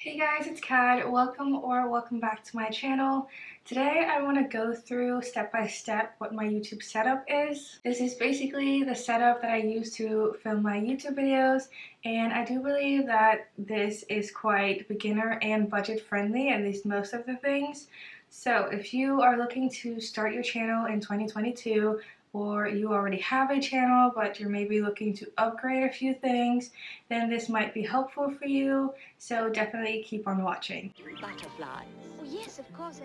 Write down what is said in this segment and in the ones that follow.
Hey guys, it's Kad. Welcome back to my channel. Today I want to go through step by step what my YouTube setup is. This is basically the setup that I use to film my YouTube videos, and I do believe that this is quite beginner and budget friendly, at least most of the things. So if you are looking to start your channel in 2022, or you already have a channel but you're maybe looking to upgrade a few things, then this might be helpful for you, so definitely keep on watching. Butterflies. Oh yes, of course.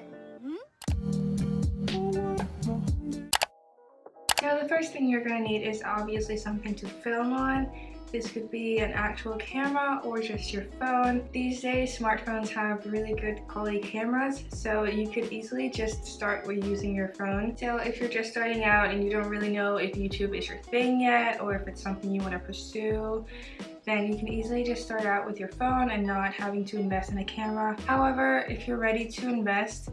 So the first thing you're going to need is obviously something to film on. This could be an actual camera or just your phone. These days smartphones have really good quality cameras, so you could easily just start with using your phone. So if you're just starting out and you don't really know if YouTube is your thing yet or if it's something you want to pursue, then you can easily just start out with your phone and not having to invest in a camera. However, if you're ready to invest,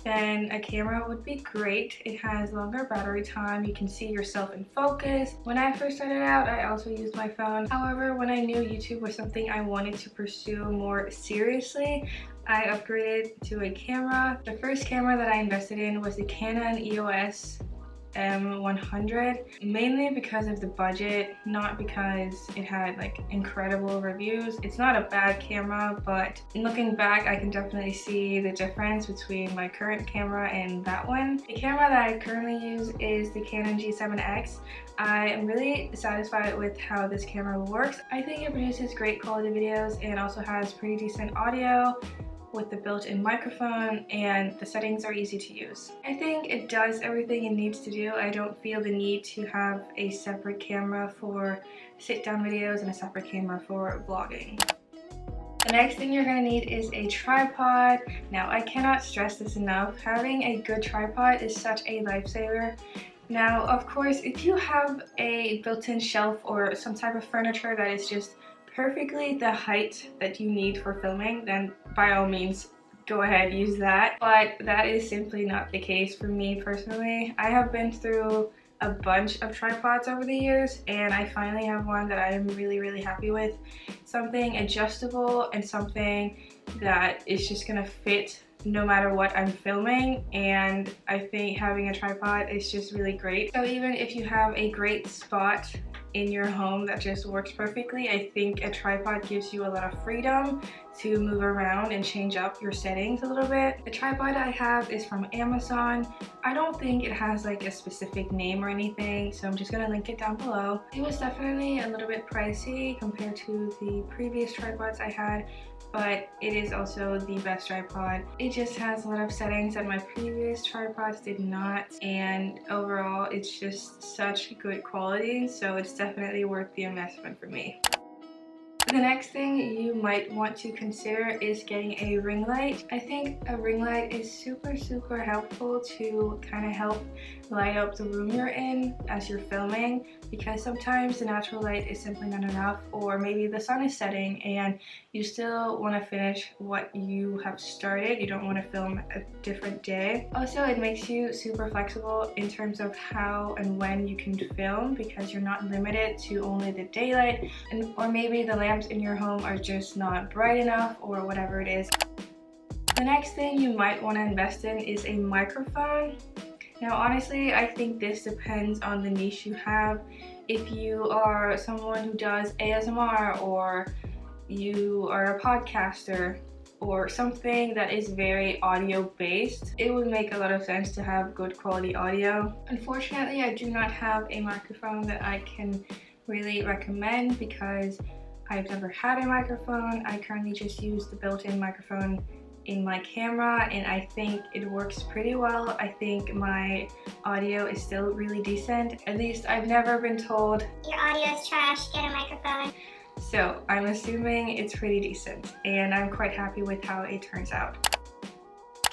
then a camera would be great. It has longer battery time, you can see yourself in focus. When I first started out, I also used my phone. However, when I knew YouTube was something I wanted to pursue more seriously, I upgraded to a camera. The first camera that I invested in was the Canon EOS M100, mainly because of the budget, not because it had like incredible reviews. It's not a bad camera, but looking back I can definitely see the difference between my current camera and that one. The camera that I currently use is the Canon G7X. I am really satisfied with how this camera works. I think it produces great quality videos and also has pretty decent audio with the built-in microphone, and the settings are easy to use. I think it does everything it needs to do. I don't feel the need to have a separate camera for sit-down videos and a separate camera for vlogging. The next thing you're going to need is a tripod. Now, I cannot stress this enough. Having a good tripod is such a lifesaver. Now, of course, if you have a built-in shelf or some type of furniture that is just perfectly the height that you need for filming, then by all means go ahead, use that. But that is simply not the case for me personally. I have been through a bunch of tripods over the years, and I finally have one that I am really happy with. Something adjustable and something that is just gonna fit no matter what I'm filming, and I think having a tripod is just really great. So even if you have a great spot in your home that just works perfectly, I think a tripod gives you a lot of freedom to move around and change up your settings a little bit. The tripod I have is from Amazon. I don't think it has like a specific name or anything, so I'm just gonna link it down below. It was definitely a little bit pricey compared to the previous tripods I had, but it is also the best tripod. It just has a lot of settings that my previous tripods did not, and overall it's just such good quality, so it's definitely worth the investment for me. The next thing you might want to consider is getting a ring light. I think a ring light is super helpful to kind of help light up the room you're in as you're filming, because sometimes the natural light is simply not enough, or maybe the sun is setting and you still want to finish what you have started. You don't want to film a different day. Also, it makes you super flexible in terms of how and when you can film, because you're not limited to only the daylight, or maybe the lamps in your home are just not bright enough, or whatever it is. The next thing you might want to invest in is a microphone. Now honestly, I think this depends on the niche you have. If you are someone who does ASMR, or you are a podcaster, or something that is very audio based, it would make a lot of sense to have good quality audio. Unfortunately, I do not have a microphone that I can really recommend because I've never had a microphone. I currently just use the built-in microphone in my camera, and I think it works pretty well. I think my audio is still really decent. At least I've never been told Your audio is trash, get a microphone. So I'm assuming it's pretty decent, and I'm quite happy with how it turns out.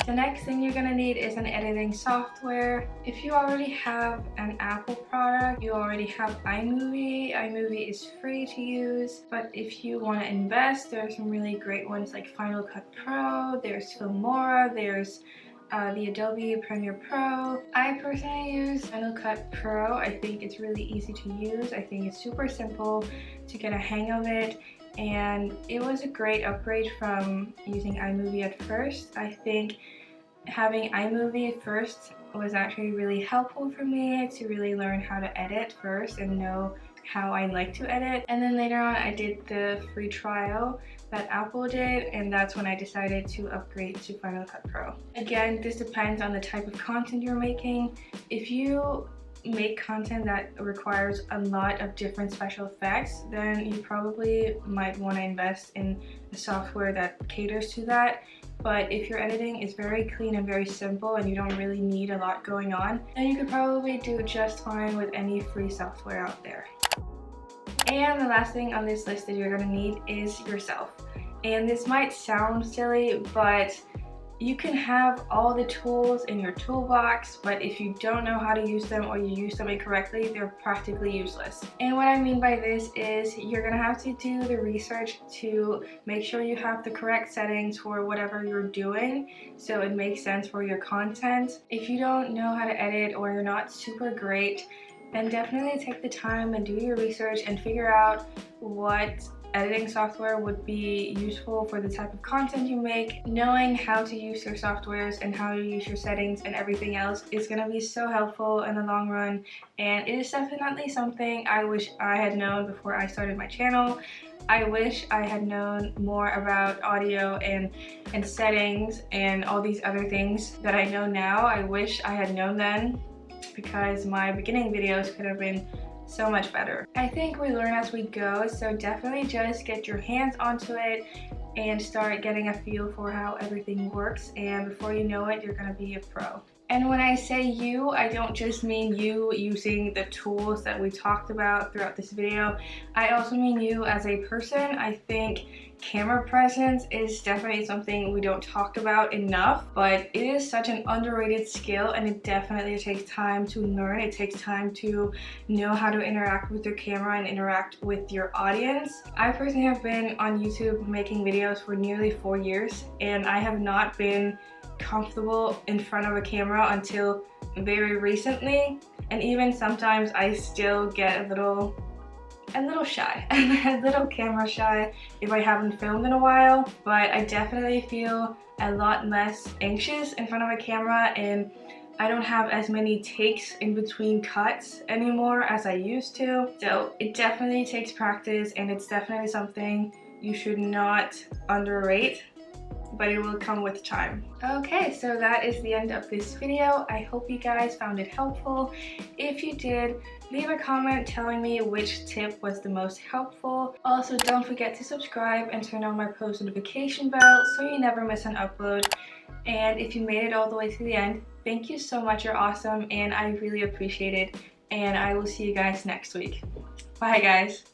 The next thing you're gonna need is an editing software. If you already have an Apple product, you already have iMovie. iMovie is free to use, but if you want to invest, there are some really great ones like Final Cut Pro, there's Filmora, there's the Adobe Premiere Pro. I personally use Final Cut Pro. I think it's really easy to use. I think it's super simple to get a hang of it, and it was a great upgrade from using iMovie at first. I think having iMovie first was actually really helpful for me to really learn how to edit first and know how I like to edit. And then later on I did the free trial that Apple did, and that's when I decided to upgrade to Final Cut Pro. Again, this depends on the type of content you're making. If you make content that requires a lot of different special effects, then you probably might want to invest in a software that caters to that. But if your editing is very clean and very simple and you don't really need a lot going on, then you could probably do just fine with any free software out there. And the last thing on this list that you're going to need is yourself. And this might sound silly, but you can have all the tools in your toolbox, but if you don't know how to use them or you use them incorrectly, they're practically useless. And what I mean by this is you're gonna have to do the research to make sure you have the correct settings for whatever you're doing so it makes sense for your content. If you don't know how to edit or you're not super great, then definitely take the time and do your research and figure out what editing software would be useful for the type of content you make. Knowing how to use your softwares and how to use your settings and everything else is going to be so helpful in the long run, and it is definitely something I wish I had known before I started my channel. I wish I had known more about audio and settings and all these other things that I know now. I wish I had known then, because my beginning videos could have been so much better. I think we learn as we go, so definitely just get your hands onto it and start getting a feel for how everything works, and before you know it, you're gonna be a pro. And when I say you, I don't just mean you using the tools that we talked about throughout this video. I also mean you as a person. I think camera presence is definitely something we don't talk about enough, but it is such an underrated skill, and it definitely takes time to learn. It takes time to know how to interact with your camera and interact with your audience. I personally have been on YouTube making videos for nearly 4 years, and I have not been comfortable in front of a camera until very recently, and even sometimes I still get a little shy, a little camera shy if I haven't filmed in a while, but I definitely feel a lot less anxious in front of a camera, and I don't have as many takes in between cuts anymore as I used to. So it definitely takes practice, and it's definitely something you should not underrate, but it will come with time. Okay, so that is the end of this video. I hope you guys found it helpful. If you did, leave a comment telling me which tip was the most helpful. Also, don't forget to subscribe and turn on my post notification bell so you never miss an upload. And if you made it all the way to the end, thank you so much. You're awesome, and I really appreciate it. And I will see you guys next week. Bye, guys.